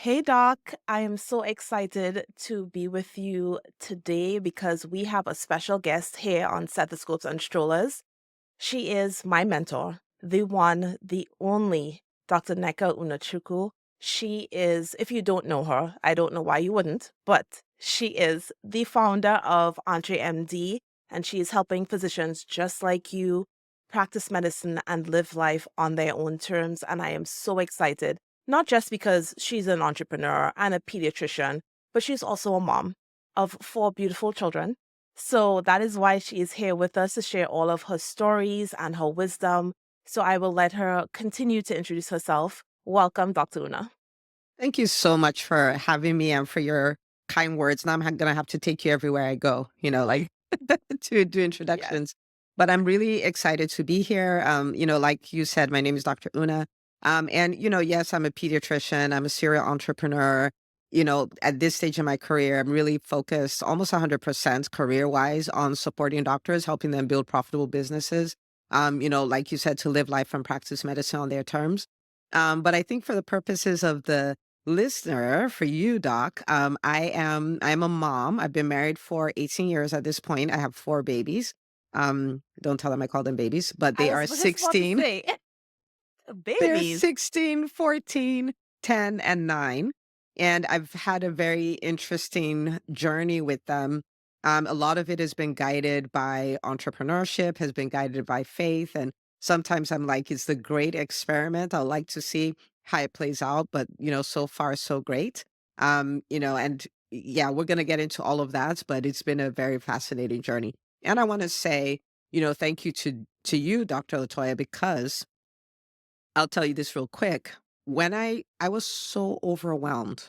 Hey, Doc. I am so excited to be with you today because we have a special guest here on Stethoscopes and Strollers. She is my mentor, the one, the only Dr. Nneka Unachukwu. She is, if you don't know her, I don't know why you wouldn't, but she is the founder of EntreMD, and she is helping physicians just like you practice medicine and live life on their own terms. And I am so excited, not just because she's an entrepreneur and a pediatrician, but she's also a mom of four beautiful children. So that is why she is here with us to share all of her stories and her wisdom. So I will let her continue to introduce herself. Welcome, Dr. Una. Thank you so much for having me and for your kind words. Now gonna have to take you everywhere I go, like to do Yes. introductions. But I'm really excited to be here. Like you said, my name is Dr. Una. Yes, I'm a pediatrician, I'm a serial entrepreneur. At this stage in my career, I'm really focused almost 100% career wise on supporting doctors, helping them build profitable businesses. Like you said, to live life and practice medicine on their terms. But I think for the purposes of the listener, for you, Doc, I'm a mom. I've been married for 18 years at this point. I have four babies. Don't tell them I call them babies, but I they was are just about to 16. say, They're babies. 16, 14, 10, and 9. And I've had a very interesting journey with them. A lot of it has been guided by entrepreneurship, has been guided by faith. And sometimes I'm like, it's the great experiment. I like to see how it plays out. But, so far, so great. And yeah, we're going to get into all of that. But it's been a very fascinating journey. And I want to say, thank you to you, Dr. Latoya, because I'll tell you this real quick. When I was so overwhelmed.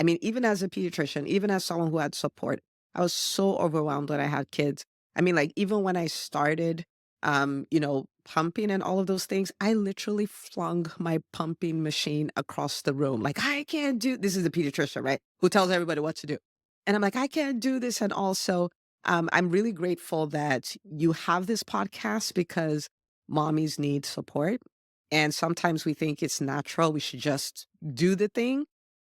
I mean, even as a pediatrician, even as someone who had support, I was so overwhelmed when I had kids. I mean, like even when I started pumping and all of those things, I literally flung my pumping machine across the room. Like, I can't do this is a pediatrician, right? Who tells everybody what to do. And I'm like, I can't do this. And also, I'm really grateful that you have this podcast because mommies need support and sometimes we think it's natural, we should just do the thing,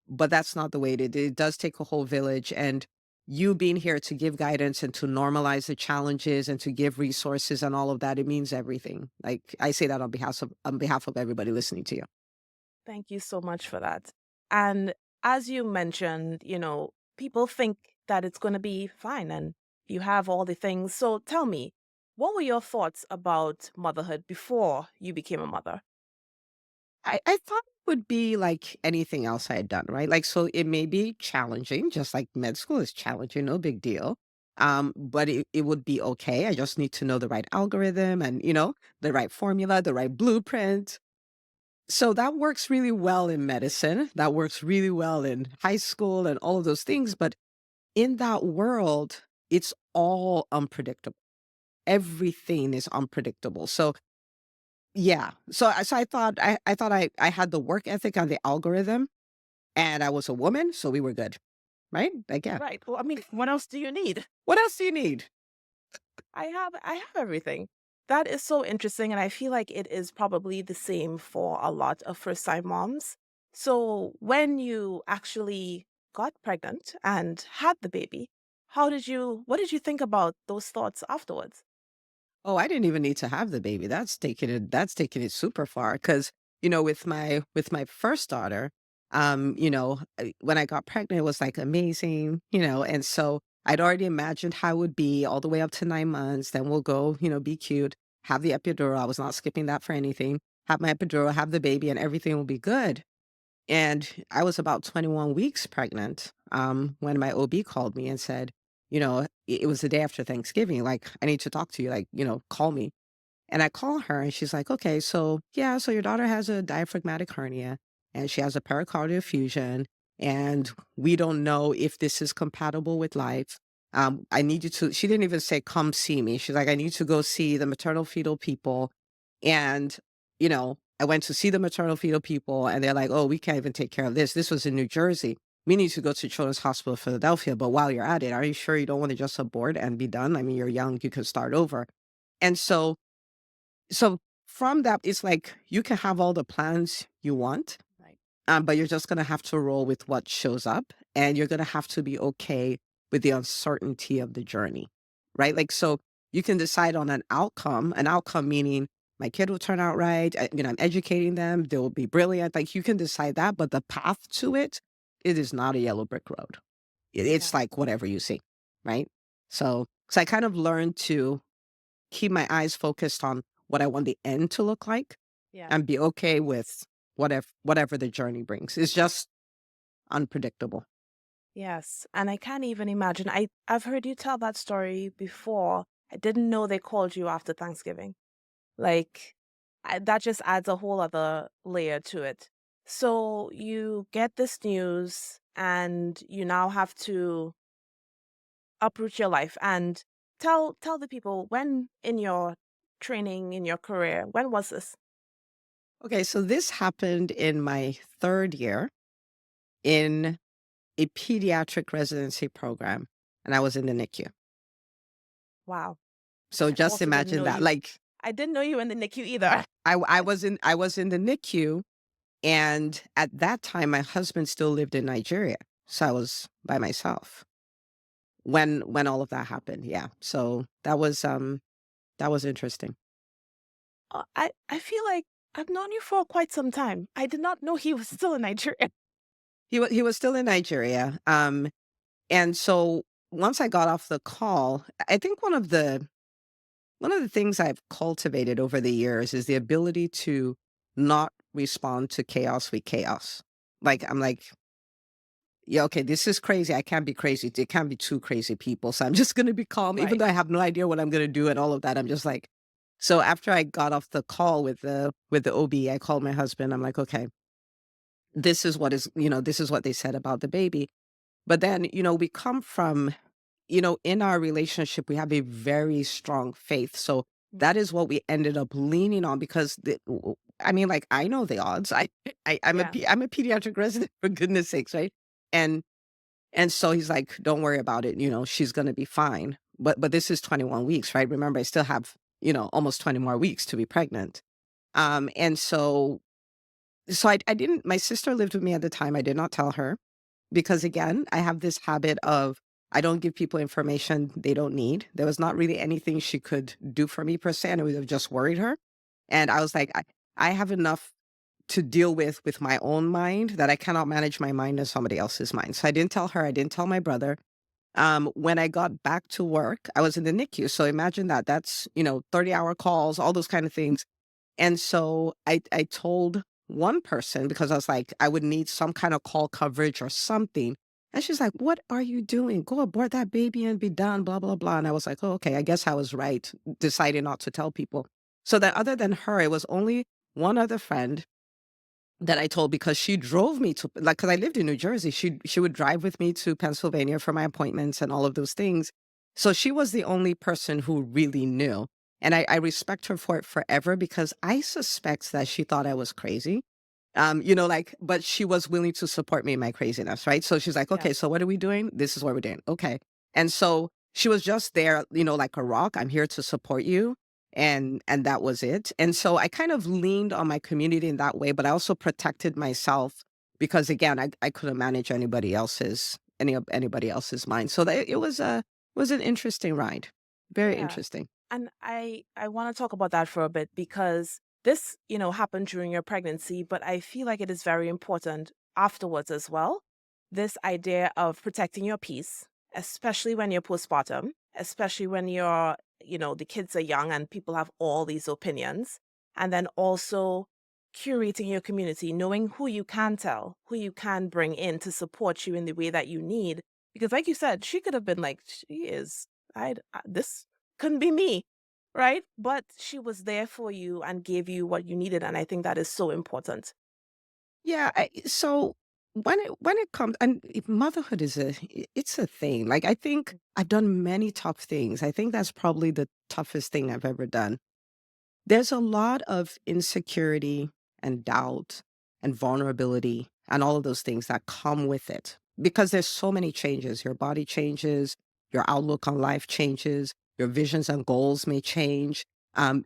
but that's not the way it does take a whole village, and you being here to give guidance and to normalize the challenges and to give resources and all of that, it means everything. Like, I say that on behalf of everybody listening to you. Thank you so much for that. And as you mentioned, people think that it's going to be fine and you have all the things. So tell me, what were your thoughts about motherhood before you became a mother? I thought it would be like anything else I had done, right? Like, so it may be challenging, just like med school is challenging, no big deal. But it would be okay. I just need to know the right algorithm and, the right formula, the right blueprint. So that works really well in medicine. That works really well in high school and all of those things. But in that world, it's all unpredictable. Everything is unpredictable. So yeah. So I thought I had the work ethic on the algorithm and I was a woman, so we were good. Right? Like, yeah. Right. Well, I mean, what else do you need? What else do you need? I have everything. That is so interesting, and I feel like it is probably the same for a lot of first-time moms. So, when you actually got pregnant and had the baby, what did you think about those thoughts afterwards? Oh, I didn't even need to have the baby. That's taking it super far. Cause, with my first daughter, when I got pregnant, it was like amazing, and so I'd already imagined how it would be all the way up to 9 months. Then we'll go, be cute, have the epidural. I was not skipping that for anything. Have my epidural, have the baby, and everything will be good. And I was about 21 weeks pregnant, when my OB called me and said, it was the day after Thanksgiving, like, I need to talk to you, like, call me. And I call her and she's like, okay, so yeah, so your daughter has a diaphragmatic hernia and she has a pericardial effusion. And we don't know if this is compatible with life. I need you to, she didn't even say, come see me. She's like, I need to go see the maternal fetal people. And, I went to see the maternal fetal people and they're like, oh, we can't even take care of this. This was in New Jersey. We need to go to Children's Hospital of Philadelphia. But while you're at it, are you sure you don't want to just abort and be done? I mean, you're young, you can start over. And so from that, it's like you can have all the plans you want, Right. But you're just gonna have to roll with what shows up, and you're gonna have to be okay with the uncertainty of the journey, right? Like, so you can decide on an outcome meaning my kid will turn out right. I'm educating them; they will be brilliant. Like, you can decide that, but the path to it, it is not a yellow brick road. It's Yeah. like whatever you see, right? So I kind of learned to keep my eyes focused on what I want the end to look like Yeah. and be okay with whatever the journey brings. It's just unpredictable. Yes. And I can't even imagine. I've heard you tell that story before. I didn't know they called you after Thanksgiving. Like, that just adds a whole other layer to it. So you get this news and you now have to uproot your life and tell the people when in your training, in your career, when was this? Okay, so this happened in my 3rd year in a pediatric residency program, and I was in the NICU. Wow. So I just also didn't imagine know that. you. Like, I didn't know you in the NICU either. I was in the NICU, and at that time, my husband still lived in Nigeria, so I was by myself when all of that happened. Yeah, so that was interesting. I feel like I've known you for quite some time. I did not know he was still in Nigeria. He was still in Nigeria, and so once I got off the call, I think one of the things I've cultivated over the years is the ability to not respond to chaos with chaos. Like, I'm like, "Yeah, okay, this is crazy. I can't be crazy. There can't be 2 crazy people, so I'm just gonna be calm," even Right. though I have no idea what I'm gonna do and all of that. I'm just like so after I got off the call with the OB, I called my husband. I'm like, "Okay, this is what they said about the baby." But then, we come from in our relationship, we have a very strong faith. So Mm. that is what we ended up leaning on because I mean, like, I know the odds. Yeah. I'm a pediatric resident for goodness sakes, right? And and so he's like, "Don't worry about it. She's gonna be fine." But this is 21 weeks, right? Remember, I still have almost 20 more weeks to be pregnant. And so I didn't. My sister lived with me at the time. I did not tell her because again, I have this habit of I don't give people information they don't need. There was not really anything she could do for me per se, and it would have just worried her. And I was like, I have enough to deal with my own mind that I cannot manage my mind in somebody else's mind. So I didn't tell her. I didn't tell my brother. When I got back to work, I was in the NICU. So imagine that. That's 30-hour calls, all those kind of things. And so I told one person because I was like, I would need some kind of call coverage or something. And she's like, "What are you doing? Go abort that baby and be done, blah, blah, blah." And I was like, "Oh, okay, I guess I was right, deciding not to tell people." So that other than her, it was only one other friend that I told because she drove me to like because I lived in New Jersey. She would drive with me to Pennsylvania for my appointments and all of those things. So she was the only person who really knew. And I respect her for it forever because I suspect that she thought I was crazy. Like, but she was willing to support me in my craziness, right? So she's like, Yeah. "Okay, so what are we doing? This is what we're doing." Okay. And so she was just there, like a rock. "I'm here to support you." And that was it. And so I kind of leaned on my community in that way, but I also protected myself because again, I couldn't manage anybody else's mind. So that it was an interesting ride. Very Yeah. interesting. And I want to talk about that for a bit because this, happened during your pregnancy, but I feel like it is very important afterwards as well. This idea of protecting your peace, especially when you're postpartum, especially when the kids are young and people have all these opinions. And then also curating your community, knowing who you can tell, who you can bring in to support you in the way that you need. Because like you said, she could have been like, this couldn't be me, right? But she was there for you and gave you what you needed, and I think that is so important. Yeah, so when it comes and motherhood it's a thing. Like I think Mm. I've done many tough things. I think that's probably the toughest thing I've ever done. There's a lot of insecurity and doubt and vulnerability and all of those things that come with it because there's so many changes. Your body changes, your outlook on life changes, your visions and goals may change. Um,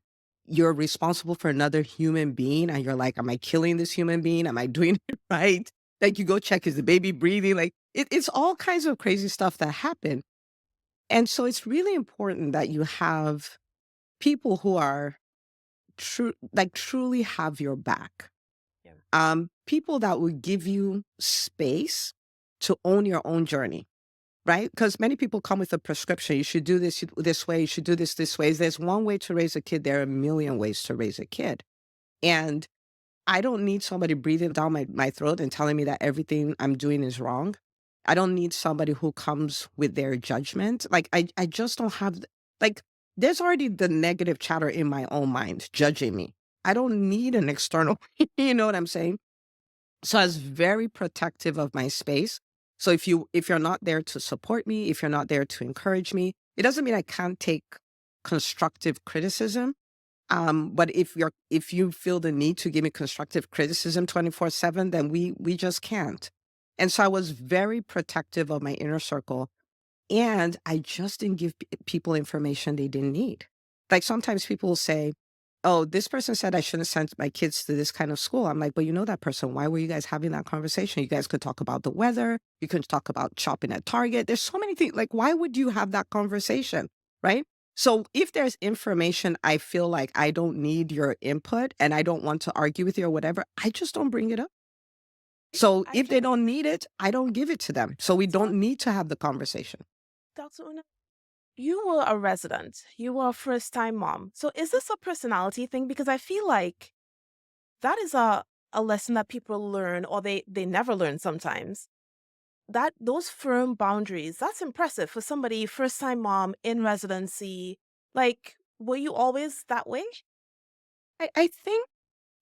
you're responsible for another human being and you're like, am I killing this human being? Am I doing it right? Like you go check, is the baby breathing? Like it's all kinds of crazy stuff that happen. And so it's really important that you have people who are truly have your back. Yeah. People that will give you space to own your own journey, right? Because many people come with a prescription. You should do this way. You should do this way. There's one way to raise a kid. There are a million ways to raise a kid. And I don't need somebody breathing down my throat and telling me that everything I'm doing is wrong. I don't need somebody who comes with their judgment. Like I just don't have like there's already the negative chatter in my own mind judging me. I don't need an external, you know what I'm saying? So I was very protective of my space. So if you're not there to support me, if you're not there to encourage me, it doesn't mean I can't take constructive criticism. But if you feel the need to give me constructive criticism 24/7, then we just can't. And so I was very protective of my inner circle, and I just didn't give people information they didn't need. Like sometimes people will say, "Oh, this person said I shouldn't send my kids to this kind of school." I'm like, "But you know that person. Why were you guys having that conversation? You guys could talk about the weather. You can talk about shopping at Target. There's so many things. Like, why would you have that conversation? Right?" So if there's information I feel like I don't need your input and I don't want to argue with you or whatever, I just don't bring it up. So I if they can. don't need it, I don't give it to them. So we So, don't need to have the conversation. Dr. Una, you were a resident. You were a first-time mom. So is this a personality thing? Because I feel like that is a lesson that people learn or they never learn sometimes. That those firm boundaries, that's impressive for somebody first-time mom in residency. Like, were you always that way? I think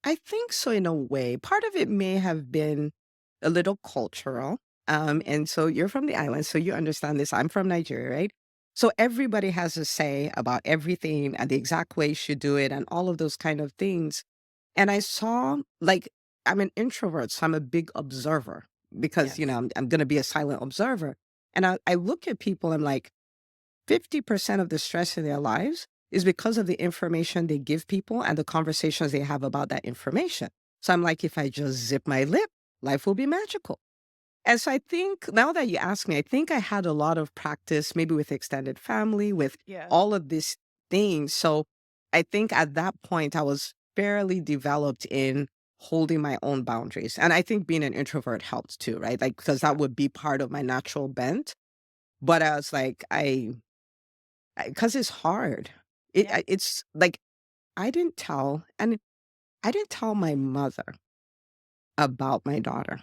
I think so in a way. Part of it may have been a little cultural. Mhm. And so you're from the islands, so you understand this. I'm from Nigeria, right? So everybody has a say about everything and the exact way you should do it and all of those kind of things. And I saw like I'm an introvert, so I'm a big observer because Yes. I'm gonna be a silent observer. And I look at people, I'm like, 50% of the stress in their lives is because of the information they give people and the conversations they have about that information. So I'm like, if I just zip my lip, life will be magical. And so I think now that you ask me, I think I had a lot of practice, maybe with extended family, with Yeah. all of these things. So I think at that point, I was fairly developed in holding my own boundaries. And I think being an introvert helped too, right? Like, because that Yeah. would be part of my natural bent. But I was like, because it's hard. Yeah. It's like I didn't tell, and I didn't tell my mother about my daughter.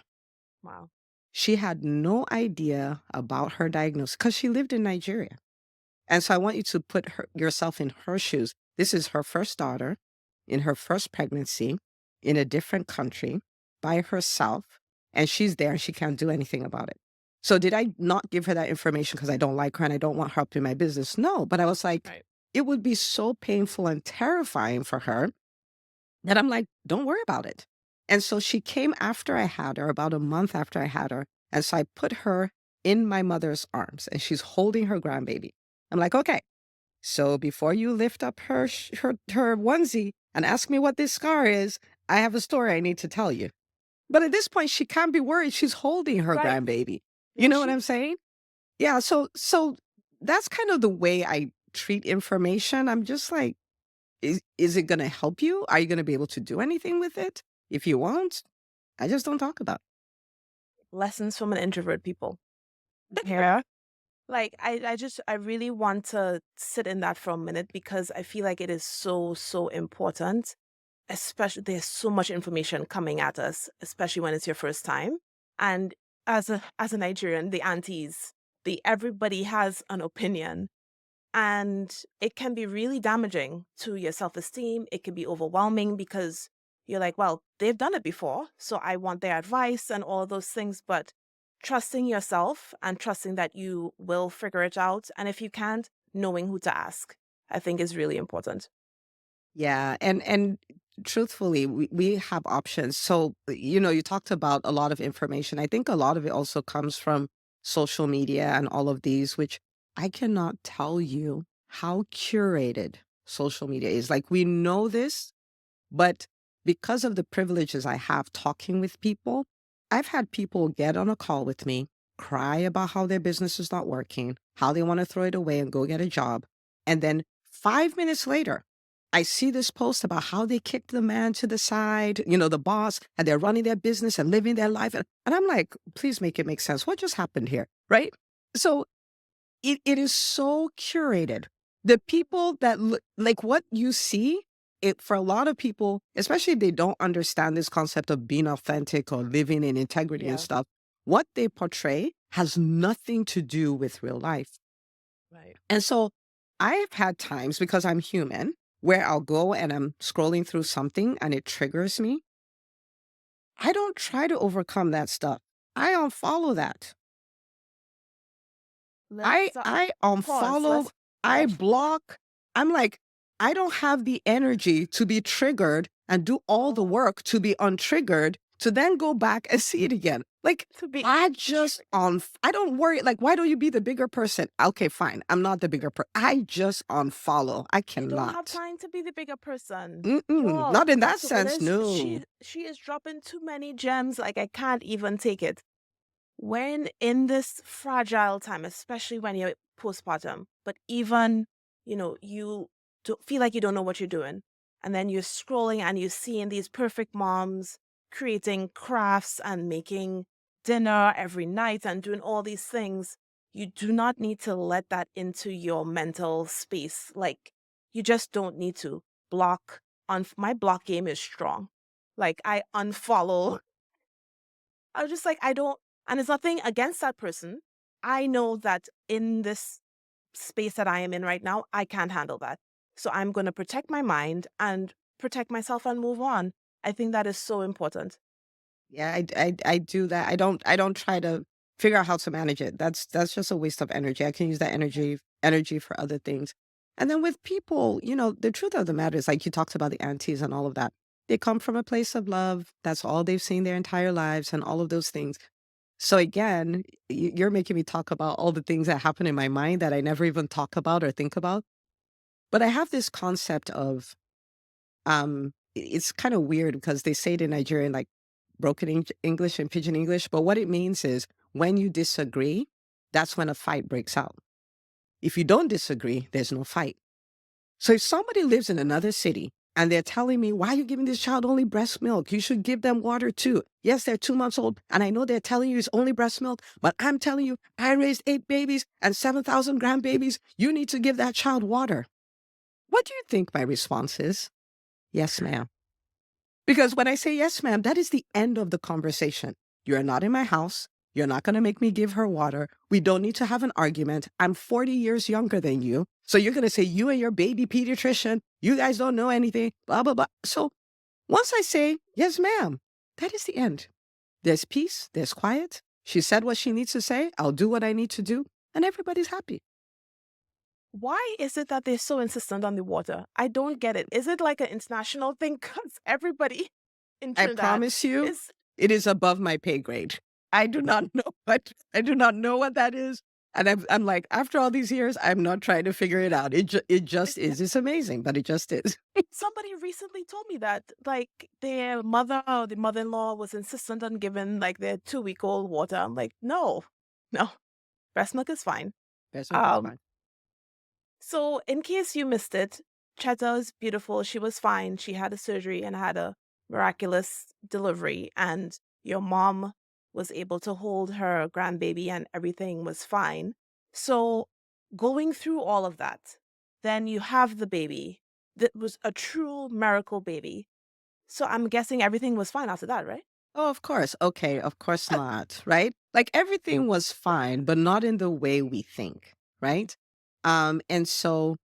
Wow. She had no idea about her diagnosis because she lived in Nigeria. And so I want you to put yourself in her shoes. This is her first daughter in her first pregnancy in a different country by herself. And she's there and she can't do anything about it. So did I not give her that information because I don't like her and I don't want her up in my business? No, but I was like, Right. it would be so painful and terrifying for her that I'm like, don't worry about it. And so she came after I had her, about a month after I had her. And so I put her in my mother's arms and she's holding her grandbaby. I'm like, okay, so before you lift up her onesie and ask me what this scar is, I have a story I need to tell you. But at this point, she can't be worried. She's holding her Right. grandbaby. You Yeah, know what she I'm saying? Yeah. So that's kind of the way I treat information. I'm just like, is it going to help you? Are you going to be able to do anything with it? If you won't, I just don't talk about lessons from an introvert people. Yeah. Like I really want to sit in that for a minute because I feel like it is so, so important. Especially there's so much information coming at us, especially when it's your first time. And as a Nigerian, the aunties, the everybody has an opinion. And it can be really damaging to your self-esteem. It can be overwhelming because you're like, well, they've done it before, so I want their advice and all of those things. But trusting yourself and trusting that you will figure it out. And if you can't, knowing who to ask, I think is really important. Yeah, and truthfully, we have options. So, you talked about a lot of information. I think a lot of it also comes from social media and all of these, which I cannot tell you how curated social media is. Like, we know this, but because of the privileges I have talking with people, I've had people get on a call with me, cry about how their business is not working, how they want to throw it away and go get a job. And then 5 minutes later, I see this post about how they kicked the man to the side, the boss, and they're running their business and living their life. And I'm like, please make it make sense. What just happened here? Right? So it is so curated. The people that look like what you see, it for a lot of people, especially if they don't understand this concept of being authentic or living in integrity and Yeah. stuff, what they portray has nothing to do with real life. Right. And so I've had times because I'm human where I'll go and I'm scrolling through something and it triggers me. I don't try to overcome that stuff. I unfollow that. I Let's I pause. unfollow, Let's I let's block. I'm like, I don't have the energy to be triggered and do all the oh, work to be untriggered to then go back and see it again. Like, to be I just triggered. I don't worry. Like, why don't you be the bigger person? Okay, fine. I'm not the bigger person. I just unfollow. I You don't have cannot. time to be the bigger person. Mm-mm. Y'all, Not in that so sense. Liz, No. she is dropping too many gems. Like I can't even take it. When in this fragile time, especially when you're postpartum, but even, you don't feel like you don't know what you're doing. And then you're scrolling and you're seeing these perfect moms creating crafts and making dinner every night and doing all these things. You do not need to let that into your mental space. Like, you just don't need to block. My block game is strong. Like, I unfollow. I was just like, I don't, and it's nothing against that person. I know that in this space that I am in right now, I can't handle that. So I'm going to protect my mind and protect myself and move on. I think that is so important. Yeah, I do that. I don't try to figure out how to manage it. That's just a waste of energy. I can use that Yeah. energy for other things. And then with people, the truth of the matter is like you talked about the aunties and all of that. They come from a place of love. That's all they've seen their entire lives and all of those things. So again, you're making me talk about all the things that happen in my mind that I never even talk about or think about. But I have this concept of it's kind of weird because they say it in Nigeria in like broken English and pidgin English, but what it means is when you disagree, that's when a fight breaks out. If you don't disagree, there's no fight. So if somebody lives in another city and they're telling me, why are you giving this child only breast milk? You should give them water too. Yes, they're 2 months old. And I know they're telling you it's only breast milk, but I'm telling you, I raised 8 babies and 7,000 grandbabies. You need to give that child water. What do you think my response is? Yes, ma'am. Because when I say yes, ma'am, that is the end of the conversation. You're not in my house. You're not going to make me give her water. We don't need to have an argument. I'm 40 years younger than you. So you're going to say, you and your baby pediatrician, you guys don't know anything, blah, blah, blah. So once I say, yes, ma'am, that is the end. There's peace, there's quiet. She said what she needs to say. I'll do what I need to do. And everybody's happy. Why is it that they're so insistent on the water? I don't get it. Is it like an international thing? Because everybody in I Trinidad promise you, is. it is above my pay grade. I do not know I do not know what that is. And I'm like, after all these years, I'm not trying to figure it out. It just is. It's amazing, but it just is. Somebody recently told me that, like, their mother or the mother-in-law was insistent on giving, like, their 2-week-old water. I'm like, no, no, breast milk is fine. That's okay, it's Um, fine. so in case you missed it, Cheta is beautiful. She was fine. She had a surgery and had a miraculous delivery, and your mom was able to hold her grandbaby, and everything was fine. So going through all of that, then you have the baby. That was a true miracle baby. So I'm guessing everything was fine after that, right? Oh, of course. Okay, of course not. Right? Like everything was fine, but not in the way we think. Right? And so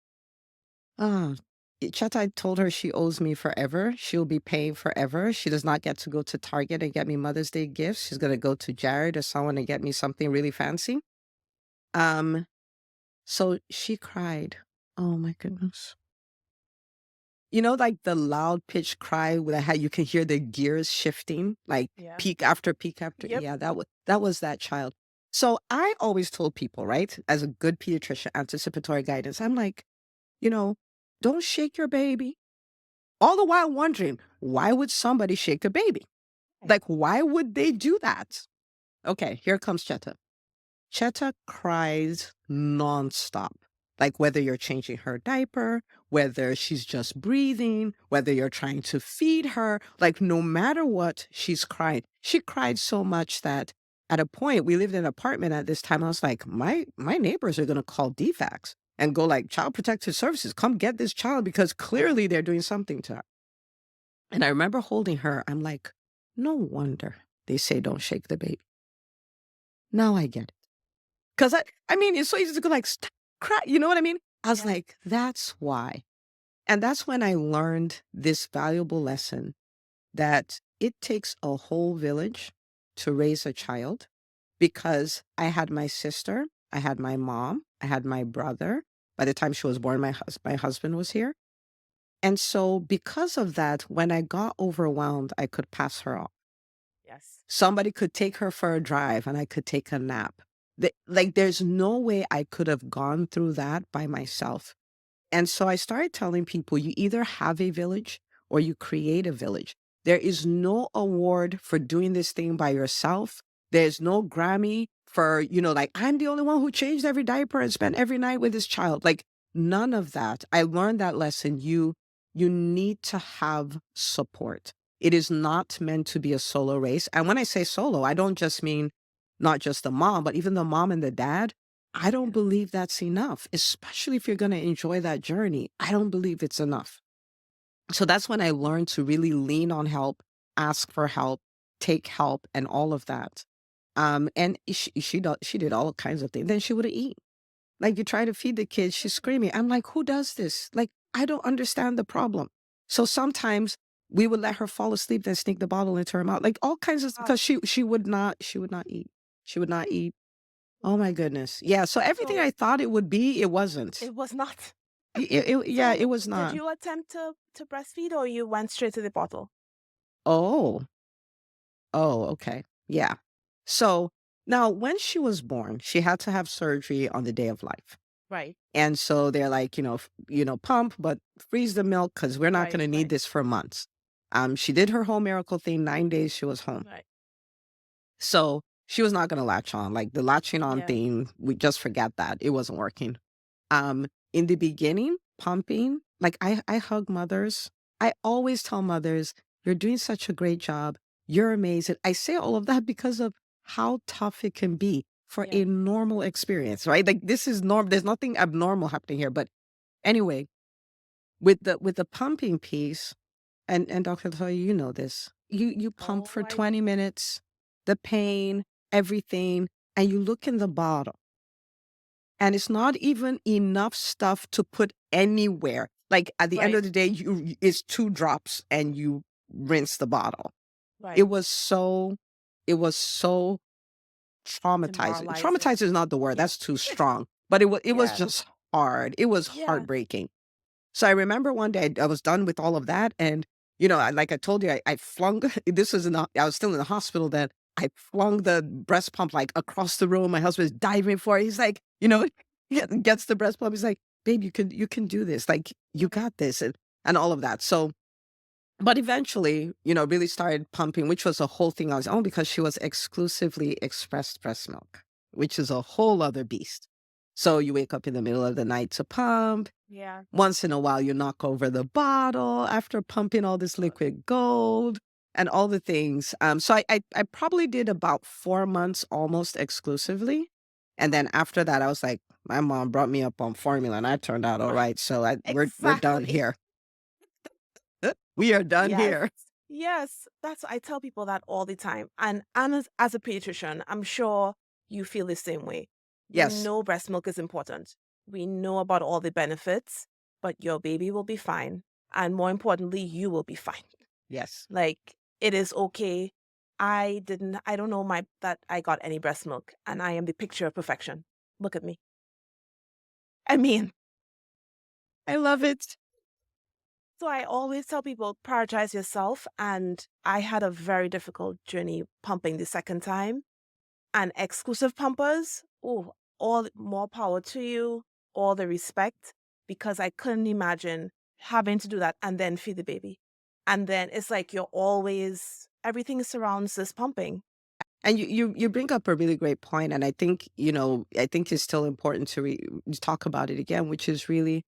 Ah, Cheta told her she owes me forever. She'll be paying forever. She does not get to go to Target and get me Mother's Day gifts. She's gonna go to Jared or someone and get me something really fancy. Um, so she cried. Oh my goodness. Like the loud pitch cry with how you can hear the gears shifting, like Yeah. peak after peak after. Yep. Yeah, that was that child. So I always told people, right, as a good pediatrician, anticipatory guidance, I'm like, you know, don't shake your baby. All the while wondering, why would somebody shake a baby? Right. Like, why would they do that? Okay, here comes Cheta. Cheta cries nonstop. Like whether you're changing her diaper, whether she's just breathing, whether you're trying to feed her, like no matter what, she's crying. She cried so much that at a point we lived in an apartment at this time. I was like, my neighbors are gonna call DFACS and go like Child Protective Services, come get this child because clearly they're doing something to her. And I remember holding her. I'm like, no wonder they say don't shake the baby. Now I get it. 'Cause I mean, it's so easy to go like, "Stop cry," you know what I mean? I was Yes. like, "That's why." And that's when I learned this valuable lesson that it takes a whole village to raise a child because I had my sister, I had my mom, I had my brother. By the time she was born, my husband was here. And so because of that, when I got overwhelmed, I could pass her off. Yes. Somebody could take her for a drive and I could take a nap. Like, there's no way I could have gone through that by myself. And so I started telling people you either have a village or you create a village. There is no award for doing this thing by yourself. There's no Grammy for, like, I'm the only one who changed every diaper and spent every night with this child. Like, none of that. I learned that lesson. You need to have support. It is not meant to be a solo race. And when I say solo, I don't just mean not just the mom, but even the mom and the dad. I don't Yeah. believe that's enough, especially if you're going to enjoy that journey. I don't believe it's enough. So that's when I learned to really lean on help, ask for help, take help, and all of that. And she did all kinds of things. Then she would eat. Like you try to feed the kids, she's screaming. I'm like, who does this? Like, I don't understand the problem. So sometimes we would let her fall asleep, then sneak the bottle into her mouth, like all kinds of Wow. because she would not eat. She would not eat. Oh my goodness. Yeah. So everything So I thought it would be, it wasn't. it was not. Yeah, it So was did not. you attempt to breastfeed or you went straight to the bottle? Oh, oh, okay. Yeah. So now when she was born, she had to have surgery on the day of life. Right. And so they're like, pump, but freeze the milk because we're not going Right. to need Right. this for months. She did her whole miracle thing. 9 days she was home. Right. So she was not going to latch on. Like the latching on Yeah. thing, we just forget that. It wasn't working. In the beginning, pumping, like I hug mothers. I always tell mothers, you're doing such a great job. You're amazing. I say all of that because of how tough it can be for Yeah. a normal experience, right? Like this is normal. There's nothing abnormal happening here. But anyway, with the pumping piece, and Dr. Latoya, you know this. You pump Oh, for I do. 20 minutes, the pain, everything, and you look in the bottle and it's not even enough stuff to put anywhere. Like at the end Right. of the day, it's 2 drops and you rinse the bottle. It Right. was so, it was so traumatizing. Demoralizing. Traumatizing is not the word, Yeah. that's too strong. But it was Yes. just hard. It was Yes. heartbreaking. So I remember one day I was done with all of that, and like I told you, I flung. This was I was still in the hospital then. I flung the breast pump like across the room. My husband's diving for it. He's like, he gets the breast pump. He's like, "Babe, you can do this. Like, you Right. got this," and all of that. So but eventually, really started pumping, which was a whole thing on its own because she was exclusively expressed breast milk, which is a whole other beast. So you wake up in the middle of the night to pump. Yeah. Once in a while, you knock over the bottle after pumping all this liquid gold and all the things. So I probably did about 4 months almost exclusively. And then after that, I was like, my mom brought me up on formula and I turned out all Right. right. So we're done Exactly. here. We are done Yes. here. Yes. I tell people that all the time. And as a pediatrician, I'm sure you feel the same way. We Yes. know breast milk is important. We know about all the benefits, but your baby will be fine. And more importantly, you will be fine. Yes. Like it is okay. I don't know that I got any breast milk and I am the picture of perfection. Look at me. I mean, I love it. so I always tell people prioritize yourself. And I had a very difficult journey pumping the second time. And exclusive pumpers, oh, all more power to you, all the respect. because I couldn't imagine having to do that and then feed the baby. And then it's like you're always everything surrounds this pumping. And you bring up a really great point, and I think, I think it's still important to talk about it again, which is really,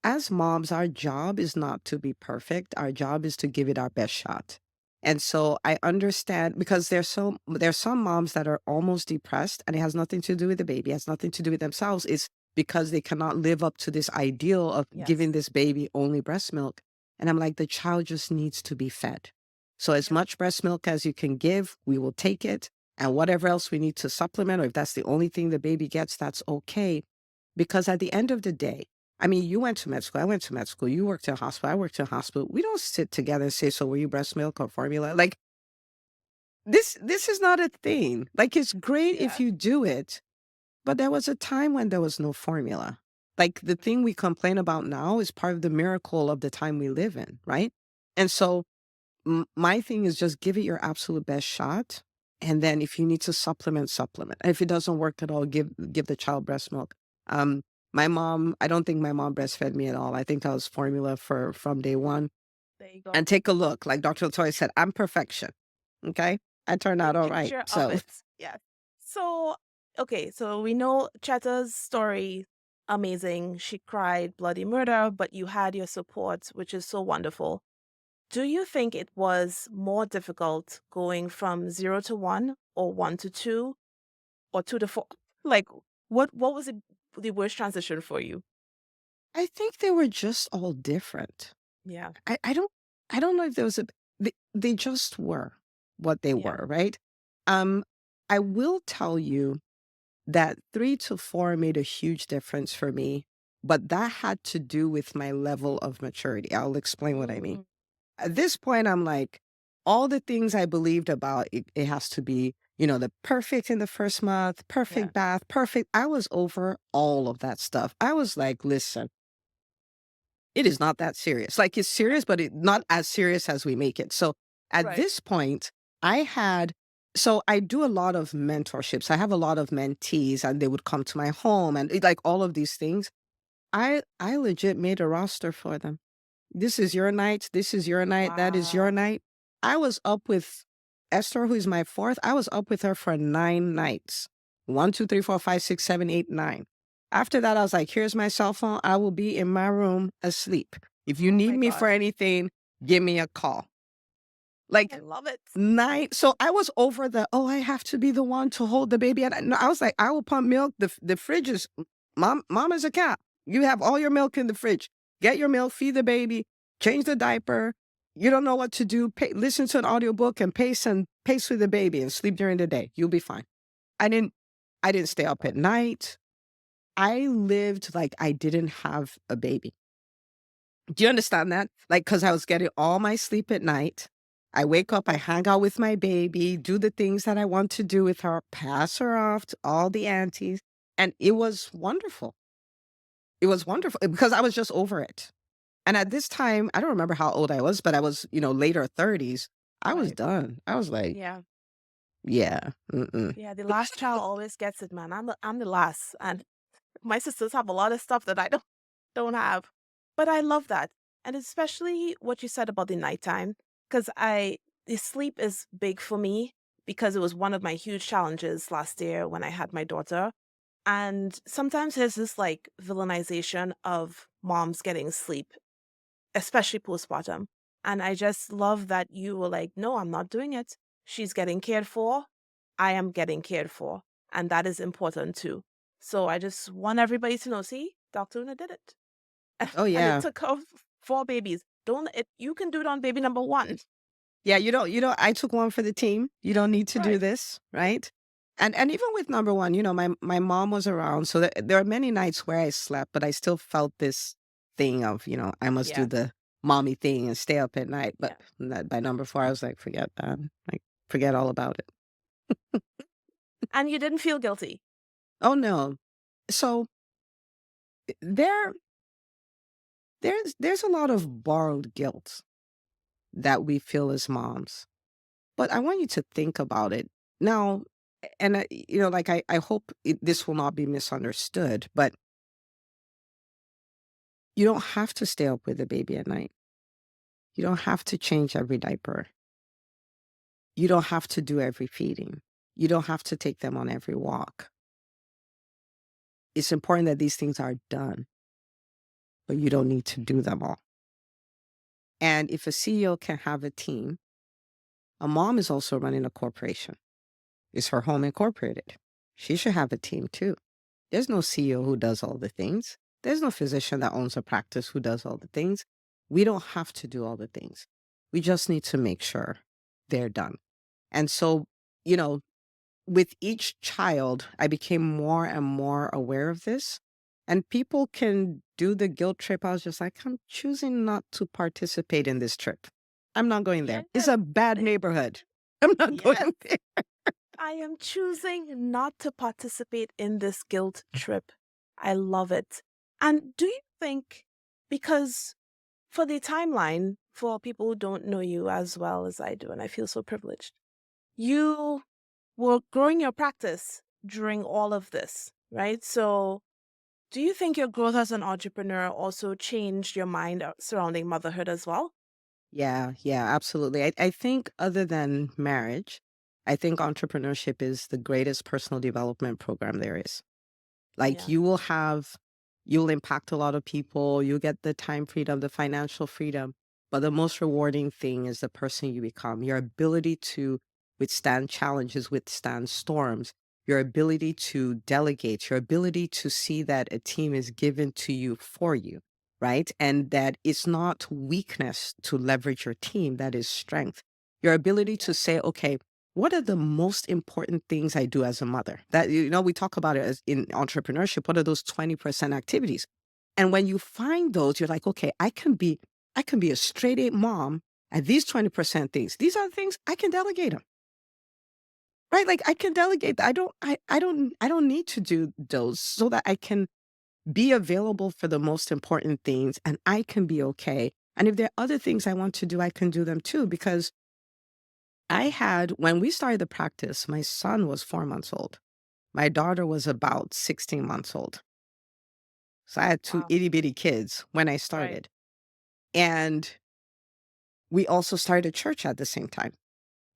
as moms, our job is not to be perfect. Our job is to give it our best shot. And so I understand, because there's some moms that are almost depressed, and it has nothing to do with the baby, it has nothing to do with themselves. It's because they cannot live up to this ideal of Yes. giving this baby only breast milk. And I'm like, the child just needs to be fed. So as Yep. much breast milk as you can give, we will take it. And whatever else we need to supplement, or if that's the only thing the baby gets, that's okay. Because at the end of the day, I mean, you went to med school, I went to med school, you worked in a hospital, I worked in a hospital. We don't sit together and say, so were you breast milk or formula? Like, this is not a thing. Like, it's great if Yeah. you do it, but there was a time when there was no formula. Like, the thing we complain about now is part of the miracle of the time we live in, right? And so my thing is, just give it your absolute best shot. And then if you need to supplement, supplement. If it doesn't work at all, give the child breast milk. Um, my mom, I don't think my mom breastfed me at all. I think I was formula from day one. There you go. And take a look, like Dr. Latoya said, I'm perfection. Okay. I turned A out all right. picture of So it. Yeah. So, okay, so we know Chetta's story, amazing. She cried bloody murder, but you had your support, which is so wonderful. Do you think it was more difficult going from 0 to 1 or 1 to 2 or 2 to 4? Like, what was the worst transition for you? I think they were just all different. Yeah. I, I don't I don't know if there was they just were what they Yeah. were, right? Um, I will tell you that 3 to 4 made a huge difference for me, but that had to do with my level of maturity. I'll explain what I mean. Mm, At this point, I'm like, all the things I believed about it has to be, the perfect in the first month, yeah. perfect bath, perfect. I was over all of that stuff. I was like, listen, it is not that serious. Like, it's Right. serious, but not as serious as we make it. So at Right. this point, I had, so I do a lot of mentorships. I have a lot of mentees, and they would come to my home, and like all of these things. I legit made a roster for them. This is your night. This is your night. That is your Wow. night. I was up with Esther, who is my fourth. I was up with her for 9 nights. One, two, three, four, five, six, seven, eight, nine. After that, I was like, here's my cell phone. I will be in my room asleep. If you Oh need my me for gosh. anything, give me a call. I Like, love it. nine. So I was over the, oh, I have to be the one to hold the baby. And no, I was like, I will pump milk. The fridge is, mom is a cat. You have all your milk in the fridge. Get your milk, feed the baby, change the diaper. You don't know what to do. Listen to an audiobook and pace with the baby and sleep during the day. You'll be fine. I didn't, I didn't stay up at night. I lived like I didn't have a baby. Do you understand that? Like, cause I was getting all my sleep at night. I wake up, I Wonderful. hang out with my baby, do the things that I want to do with her, pass her off to all the aunties. And it was wonderful. It was wonderful because I was just over it. And at this time, I don't remember how old I was, but I was, later 30s. I was Right. done. I was like, Yeah. yeah, mm-mm. Yeah. The last child always gets it, man. I'm the last, and my sisters have a lot of stuff that I don't have. But I love that. And especially what you said about the nighttime, because the sleep is big for me because it was one of my huge challenges last year when I had my daughter. And sometimes there's this like villainization of moms getting sleep, especially postpartum. And I just love that you were like, no, I'm not doing it. She's getting cared for. I am getting cared for. And that is important too. So I just want everybody to know, see, Dr. Una did it. Oh And it yeah. took her 4 babies. Don't it you can do it on baby number 1. Yeah, I took one for the team. You don't need to do Right. this, right? And even with number one, my mom was around, so there are many nights where I slept, but I still felt this thing of, I must do Yeah. the mommy thing and stay up at night. But Yeah. by number four, I was like, forget that. Like, forget all about it. And you didn't feel guilty. Oh no. So there there's a lot of borrowed guilt that we feel as moms. But I want you to think about it. Now, and like I hope this will not be misunderstood, but You don't have to stay up with the baby at night. You don't have to change every diaper. You don't have to do every feeding. You don't have to take them on every walk. It's important that these things are done, but you don't need to do them all. And if a CEO can have a team, a mom is also running a corporation. Is her home incorporated? She should have a team too. There's no CEO who does all the things. There's no physician that owns a practice who does all the things. We don't have to do all the things. We just need to make sure they're done. And so, you know, with each child, I became more and more aware of this. And people can do the guilt trip. I was just like, I'm choosing not to participate in this trip. I'm not going there. It's Yes. a bad neighborhood. I'm not Yes. going there. I am choosing not to participate in this guilt trip. I love it. And do you think, because for the timeline, for people who don't know you as well as I do, and I feel so privileged, you were growing your practice during all of this, right? So do you think your growth as an entrepreneur also changed your mind surrounding motherhood as well? Yeah, absolutely. I think other than marriage, I think entrepreneurship is the greatest personal development program there is. Like Yeah. you'll impact a lot of people, you'll get the time freedom, the financial freedom, but the most rewarding thing is the person you become, your ability to withstand challenges, withstand storms, your ability to delegate, your ability to see that a team is given to you for you, right? And that it's not weakness to leverage your team, that is strength. Your ability Yeah. to say, okay, what are the most important things I do as a mother? That, we talk about it as in entrepreneurship. What are those 20% activities? And when you find those, you're like, okay, I can be a straight A mom at these 20% things. These are the things I can delegate them. Right? Like I can delegate. I don't need to do those so that I can be available for the most important things and I can be okay. And if there are other things I want to do, I can do them too. Because when we started the practice, my son was 4 months old. My daughter was about 16 months old. So I had two Wow. itty bitty kids when I Right. started. And we also started a church at the same time,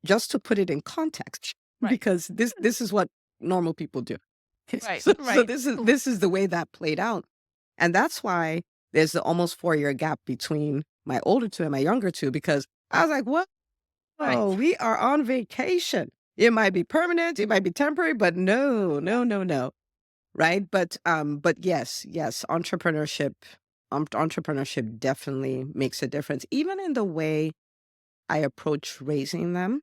just to put it in context, Right. because this is what normal people do. Right. So Right. this is the way that played out. And that's why there's the almost 4-year gap between my older two and my younger two, because I was like, what? Right. Oh, we are on vacation. It might be permanent, it might be temporary, but no, Yeah. no, no, no. Right? But yes, entrepreneurship definitely makes a difference, even in the way I approach raising them.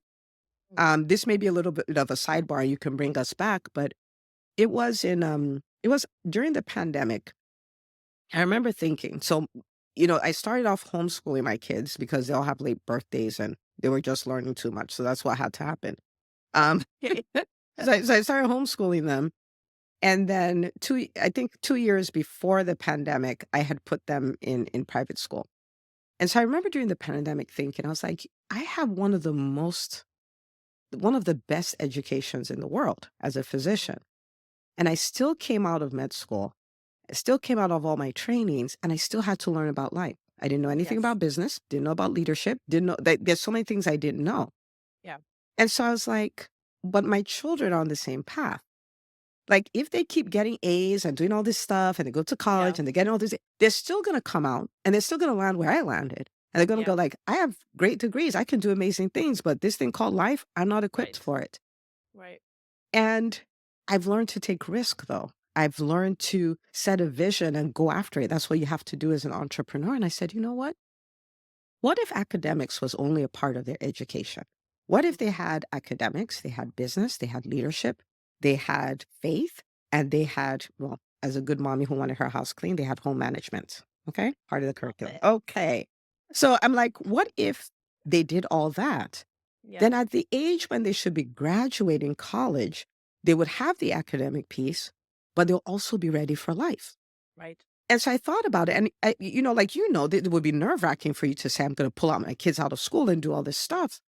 Mm. This may be a little bit of a sidebar, you can bring us back, but it was during the pandemic. I remember thinking, so, I started off homeschooling my kids because they all have late birthdays and they were just learning too much. So that's what had to happen. Um, Okay. so I started homeschooling them. And then I think 2 years before the pandemic, I had put them in private school. And so I remember during the pandemic thinking, I was like, I have one of the best educations in the world as a physician. And I still came out of med school. I still came out of all my trainings and I still had to learn about life. I didn't know anything Yes. about business, didn't know about leadership, didn't know that there's so many things I didn't know. Yeah. And so I was like, but my children are on the same path. Like, if they keep getting A's and doing all this stuff and they go to Yeah. college and they get all this, they're still gonna come out and they're still gonna land where I landed. And they're gonna Yeah. go like, I have great degrees, I can do amazing things, but this thing called life, I'm not equipped Right. for it. Right. And I've learned to take risk though. I've learned to set a vision and go after it. That's what you have to do as an entrepreneur. And I said, you know what? What if academics was only a part of their education? What if they Mhm. had academics, they had business, they had leadership, they had faith, and they had, well, as a good mommy who wanted her house clean, they had home management. Okay. Part of the Love curriculum. it. Okay. So I'm like, what if they did all that? Yeah. Then at the age when they should be graduating college, they would have the academic piece, but they'll also be ready for life. Right. And so I thought about it, and like it would be nerve wracking for you to say, "I'm going to pull out my kids out of school and do all this stuff."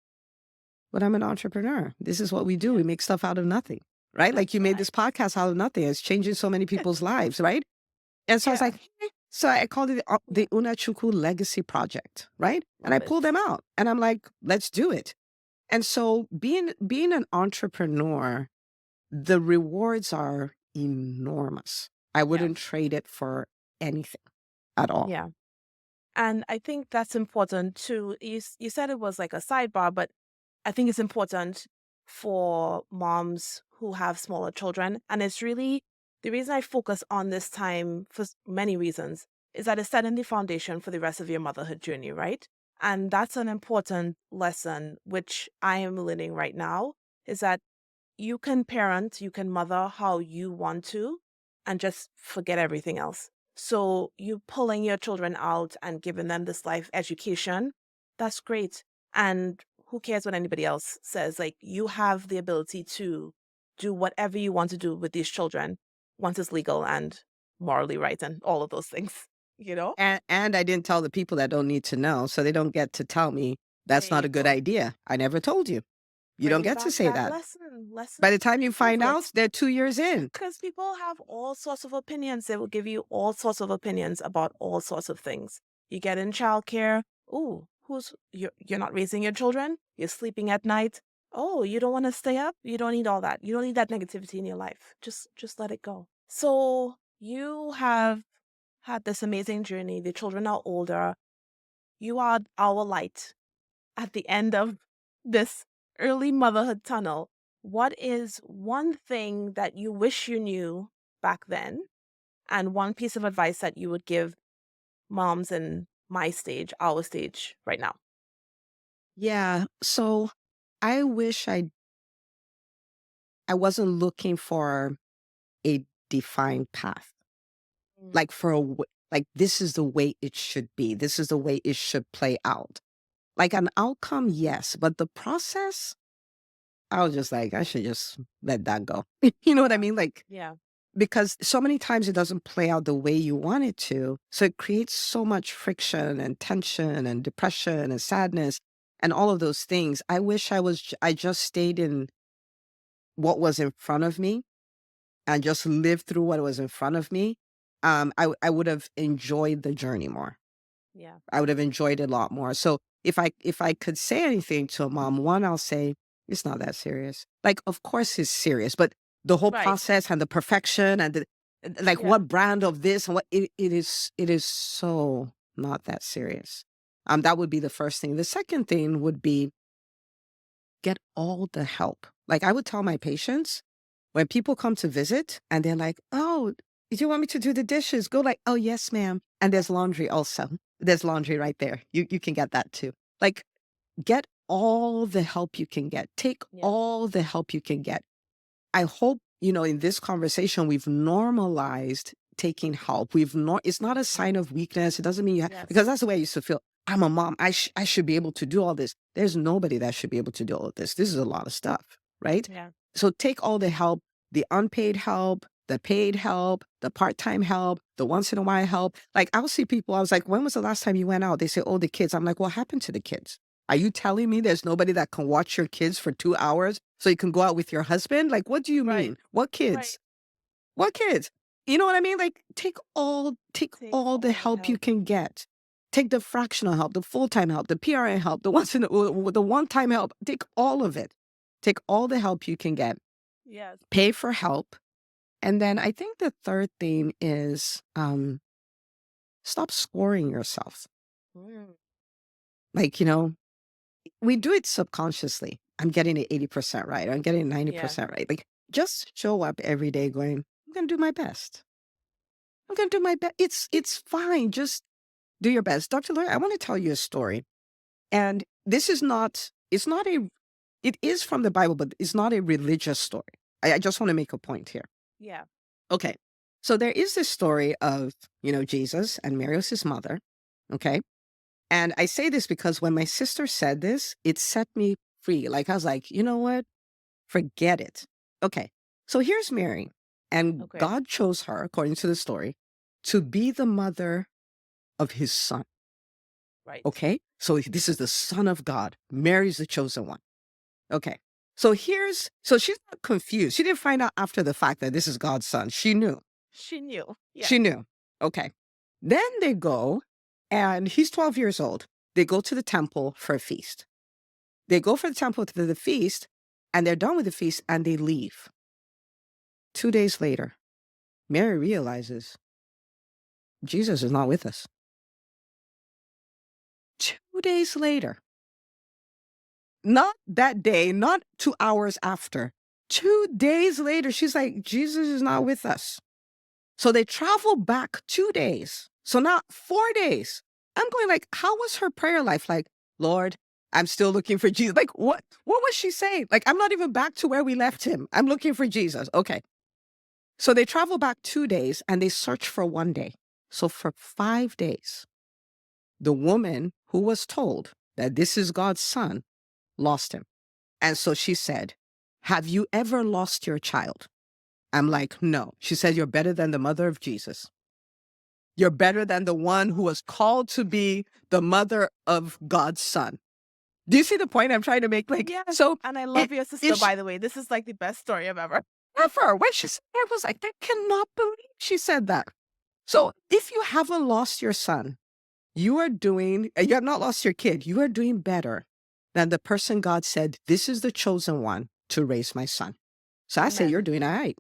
But I'm an entrepreneur. This is what we do. Yeah. We make stuff out of nothing, right? Like That's you made this right. podcast out of nothing. It's changing so many people's lives, right? And so I was Yeah. like, So I called it the Unachukwu Legacy Project, right? And I Love pulled it. them out and I'm like, let's do it. And so being an entrepreneur, the rewards are enormous. I Yeah. wouldn't trade it for anything at all. Yeah. And I think that's important too. You said it was like a sidebar, but I think it's important for moms who have smaller children. And it's really the reason I focus on this time for many reasons is that it's setting the foundation for the rest of your motherhood journey, right? And that's an important lesson, which I am learning right now, is that you can parent, you can mother how you want to, and just forget everything else. So you pulling your children out and giving them this life education, that's great. And who cares what anybody else says? Like you have the ability to do whatever you want to do with these children once it's legal and morally right and all of those things, you know? And I didn't tell the people that don't need to know, so they don't get to tell me There that's not you a good go. idea. I never told you. You don't Bring get to back say that that. lesson. By the Lessons time you and find out, privilege. they're 2 years in. Because people have all sorts of opinions. They will give you all sorts of opinions about all sorts of things. You get in childcare. Ooh, you're not raising your children? You're sleeping at night. Oh, you don't want to stay up? You don't need all that. You don't need that negativity in your life. Just let it go. So you have had this amazing journey. The children are older. You are our light at the end of this early motherhood tunnel. What is one thing that you wish you knew back then, and one piece of advice that you would give moms in my stage, our stage right now? Yeah, so I wish I wasn't looking for a defined path. Mm. Like for a like this is the way it should be. This is the way it should play out. Like an outcome, yes, but the process, I was just like, I should just let that go. You know what I Yeah. mean? Like Yeah. because so many times it doesn't play out the way you want it to. So it creates so much friction and tension and depression and sadness and all of those things. I wish I just stayed in what was in front of me and just lived through what was in front of me. I would have enjoyed the journey more. Yeah. I would have enjoyed it a lot more. So if I could say anything to a mom, one, I'll say, it's not that serious. Like, of course it's serious, but the whole Right. process and the perfection and like Yeah. what brand of this and what it is so not that serious. That would be the first thing. The second thing would be get all the help. Like I would tell my patients when people come to visit and they're like, "Oh, do you want me to do the dishes?" Go like, "Oh, yes, ma'am." And there's laundry also. There's laundry right there. You can get that too. Like get all the help you can get. Take Yeah. all the help you can get. I hope, in this conversation we've normalized taking help. It's not a Mhm. sign of weakness. It doesn't mean because Yes. that's the way I used to feel. I'm a mom. I should be able to do all this. There's nobody that should be able to do all of this. This is a lot of stuff, right? Yeah. So take all the help, the unpaid help, the paid help, the part-time help, the once in a while help. Like I'll see people, I was like, when was the last time you went out? They say, oh, the kids. I'm like, what happened to the kids? Are you telling me there's nobody that can watch your kids for 2 hours so you can go out with your husband? Like, what do you Right. mean? What Right. kids? What kids? You know what I mean? Like, take Take all the all the help you help. can get. Take the fractional help, the full-time help, the PRN help, the one-time help. Take all of it. Take all the help you can get. Yes. Pay for help. And then I think the third thing is stop scoring yourself. Mm. Like, we do it subconsciously. I'm getting it 80% right. I'm getting it Yeah. 90% right. Like, just show up every day going, I'm going to do my best. I'm going to do my best. It's fine. Just do your best. Dr. Lawyer, I want to tell you a story. And this is not, it's not a, it is from the Bible, but it's not a religious story. I just want to make a point here. Yeah. Okay. So there is this story of, Jesus and Mary was his mother. Okay. And I say this because when my sister said this, it set me free. Like I was like, you know what? Forget it. Okay. So here's Mary. And Okay. God chose her, according to the story, to be the mother of his son. Right. Okay. So this is the son of God. Mary's the chosen one. Okay. So she's not confused. She didn't find out after the fact that this is God's son. She knew. She knew. She Yes. knew. Okay. Then they go, and he's 12 years old. They go to the temple for a feast. They go for the temple to the feast, and they're done with the feast, and they leave. 2 days later, Mary realizes Jesus is not with us. 2 days later, not that day, not 2 hours after, 2 days later, she's like, Jesus is not with us. So they travel back 2 days. So now 4 days. I'm going like, how was her prayer life? Like, Lord, I'm still looking for Jesus. Like, what was she saying? Like, I'm not even back to where we left him. I'm looking for Jesus. Okay. So they travel back 2 days and they search for one day. So for 5 days, the woman who was told that this is God's son lost him. And so she said, have you ever lost your child? I'm like, no. She said, you're better than the mother of Jesus. You're better than the one who was called to be the mother of God's son. Do you see the point I'm trying to make? Like, Yes. so And I love your sister, if she, by the way. This is like the best story I've ever. ever, when she said, I was like, I cannot believe she said that. So if you haven't lost your son, you have not lost your kid, you are doing better than the person God said, this is the chosen one to raise my son. So I say, you're Amen. doing all right.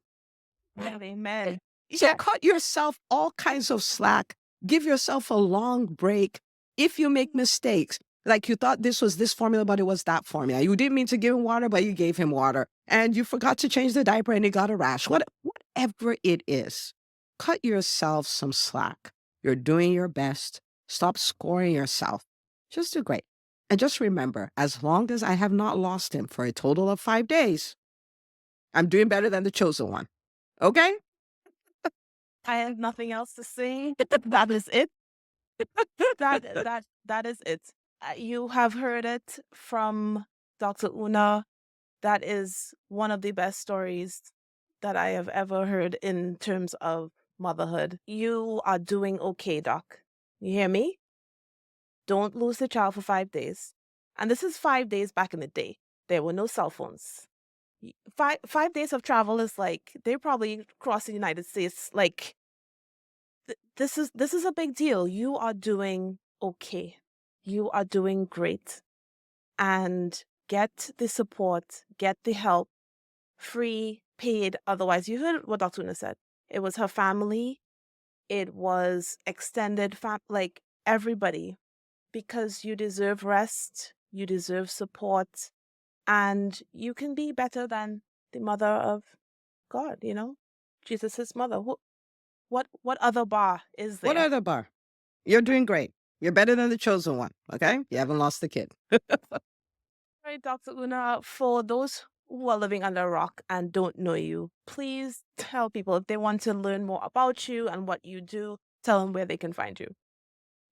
Amen. So Yeah. cut yourself all kinds of slack. Give yourself a long break. If you make mistakes, like you thought this was this formula, but it was that formula. You didn't mean to give him water, but you gave him water. And you forgot to change the diaper and he got a rash. Whatever it is, cut yourself some slack. You're doing your best. Stop scoring yourself. Just do great. And just remember, as long as I have not lost him for a total of 5 days, I'm doing better than the chosen one. Okay? I have nothing else to say. That is it. That is it. You have heard it from Dr. Una. That is one of the best stories that I have ever heard in terms of motherhood. You are doing okay, Doc. You hear me? Don't lose the child for 5 days. And this is 5 days back in the day. There were no cell phones. 5 days of travel is like they probably crossed the United States. Like this is a big deal. You are doing okay. You are doing great. And get the support, get the help, free, paid. Otherwise, you heard what Dr. Una said. It was her family. It was extended like everybody, because you deserve rest, you deserve support, and you can be better than the mother of God, Jesus' mother. What other bar is What there? other bar? You're doing great. You're better than the chosen one. Okay? You haven't lost the kid. Right, Dr. Una, for those who are living under a rock and don't know you, please tell people if they want to learn more about you and what you do, tell them where they can find you.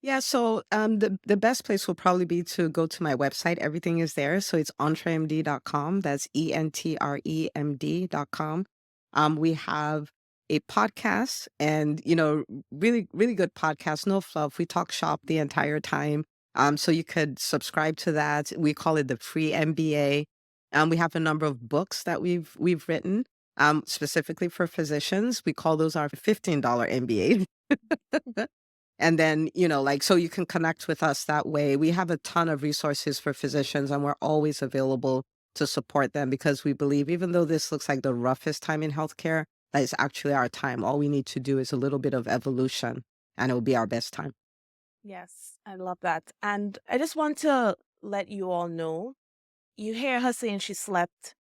Yeah, so the best place will probably be to go to my website. Everything is there. So it's entremd.com. That's ENTREMD.com. We have a podcast and, really, really good podcast, no fluff. We talk shop the entire time. So you could subscribe to that. We call it the free MBA. We have a number of books that we've written, specifically for physicians. We call those our $15 MBA. And then, so you can connect with us that way. We have a ton of resources for physicians and we're always available to support them because we believe, even though this looks like the roughest time in healthcare, that is actually our time. All we need to do is a little bit of evolution and it will be our best time. Yes, I love that. And I just want to let you all know, you hear her saying she slept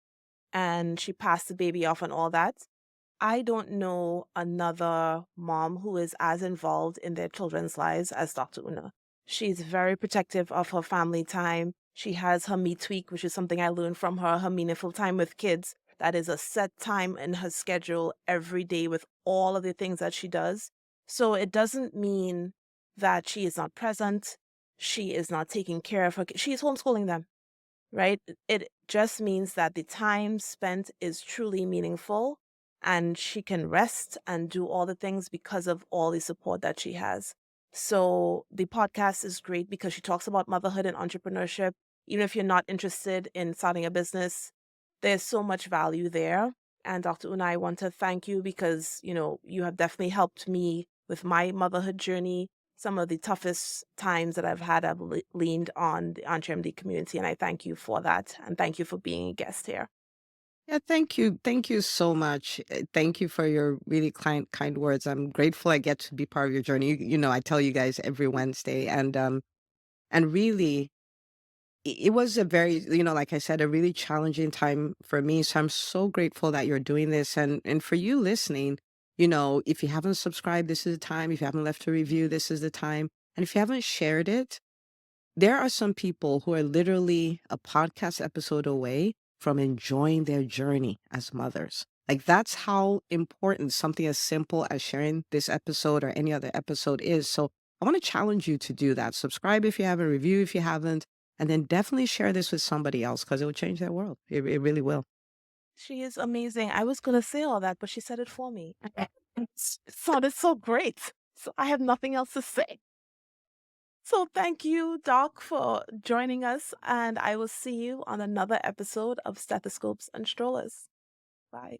and she passed the baby off and all that. I don't know another mom who is as involved in their children's lives as Dr. Una. She's very protective of her family time. She has her Me Tweak, which is something I learned from her meaningful time with kids. That is a set time in her schedule every day with all of the things that she does. So it doesn't mean that she is not present. She is not taking care of her kids. She is homeschooling them, right? It just means that the time spent is truly meaningful and she can rest and do all the things because of all the support that she has. So the podcast is great because she talks about motherhood and entrepreneurship. Even if you're not interested in starting a business, there's so much value there. And Dr. Una, I want to thank you because, you have definitely helped me with my motherhood journey. Some of the toughest times that I've had, I've leaned on the EntreMD community, and I thank you for that. And thank you for being a guest here. Yeah, thank you. Thank you so much. Thank you for your really kind words. I'm grateful I get to be part of your journey. I tell you guys every Wednesday, and really it was a very, like I said, a really challenging time for me. So I'm so grateful that you're doing this, and for you listening, if you haven't subscribed, this is the time. If you haven't left a review, this is the time. And if you haven't shared it, there are some people who are literally a podcast episode away from enjoying their journey as mothers. Like, that's how important something as simple as sharing this episode or any other episode is. So I want to challenge you to do that. Subscribe if you haven't, review if you haven't, and then definitely share this with somebody else because it will change their world. It really will. She is amazing. I was going to say all that, but she said it for me. It sounded so great. So I have nothing else to say. So thank you, Doc, for joining us, and I will see you on another episode of Stethoscopes and Strollers. Bye.